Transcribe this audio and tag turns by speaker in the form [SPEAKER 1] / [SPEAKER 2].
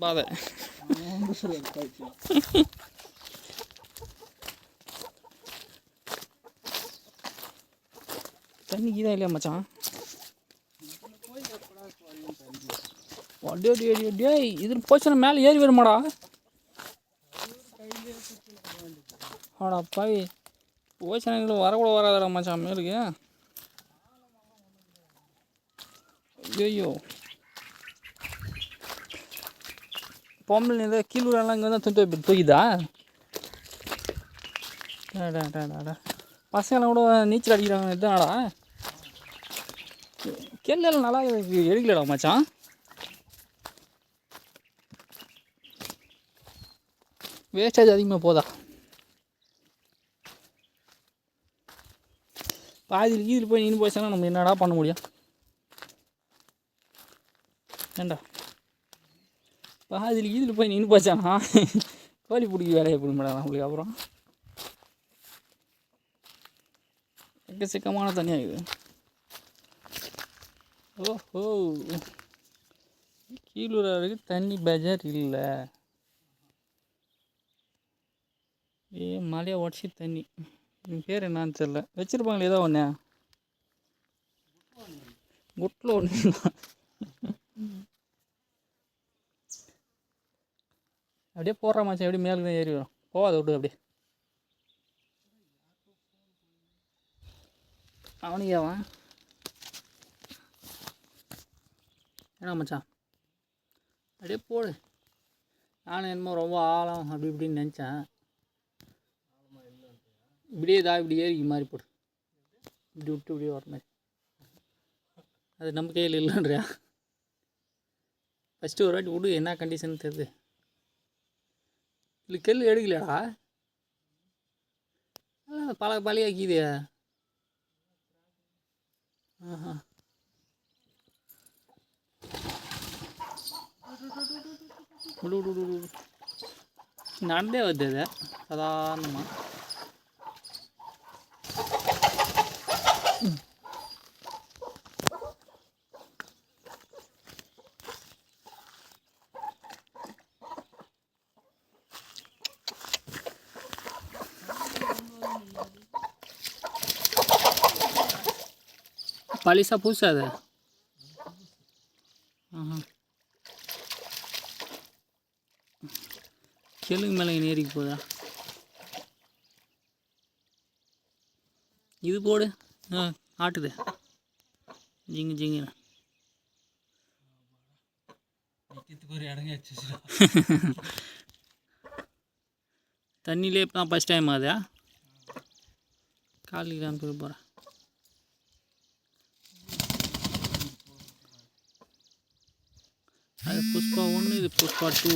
[SPEAKER 1] பாதை தண்ணி கீதா இல்லையா மச்சான்? டே இது போச்சுன்னா மேலே ஏறி வருமாடா? ஆடா பாவி, போச்சுன்னா வரக்கூட வராதடா மச்சான் மேலுக்கு. ஐயோ பொம்பளை ஏதோ கீழூரெல்லாம் இங்கே தான் தூக்கிதா? பசங்களாம் கூட நீச்சல் அடிக்கிறாங்க. இதுதானடா கெல்லாம் நல்லா எடுக்கலடா மச்சான். வேஸ்டேஜ் அதிகமாக போதா? பாதியில் கீதில் போய் நின்று போச்சுன்னா நம்ம என்னடா பண்ண முடியும்? ஏண்டா பாதியில் கீதில் போய் நின்று போச்சானா கோழி பிடிக்க வேலையை போட மாட்டா நம்மளுக்கு. அப்புறம் எக்கச்சக்கமான தண்ணியாக இருக்குது. ஓஹோ, கீழூருக்கு தண்ணி பஜார் இல்லை. மலையை உடச்சி தண்ணி. பேர் என்னான்னு தெரில, வச்சுருப்பாங்களே ஏதோ ஒன்று குட்டில் ஒன்று. அப்படியே போடுற மாச்சான், எப்படி மேலே தான் ஏறி வரும். போகாத விட்டு அப்படியே. அவனுக்கு அவன் ஏன்னா மச்சான் அப்படியே போடு. நானும் என்னமோ ரொம்ப ஆழம் அப்படி இப்படின்னு நினச்சேன். இப்படியே இப்படி ஏறிக்கு மாதிரி போடு. இப்படி விட்டு இப்படியே வர மாதிரி. அது நம்ம கையில் இல்லைன்றியா? ஃபஸ்ட்டு ஒரு வாட்டி விடு, என்ன கண்டிஷன் தெரியுது. இல்லை கெல் எடுக்கலடா, பழையாக்கிது. ஆஹா, விடு விடு விடு விடு. நடந்தே வருது அது சாதாரணமாக. பழசா புதுசா அது? ஆஹா, கெலுங்கு மேலே ஏறிக்கு போதா? இது போடு. ஆட்டுது ஜிங்கு ஜிங்கு. தண்ணியிலே இப்போ தான் ஃபஸ்ட் டைம் ஆகுதா? காலையில் தான் போய் போகிறேன். அது புஷ்பா 1, இது புஷ்பா 2.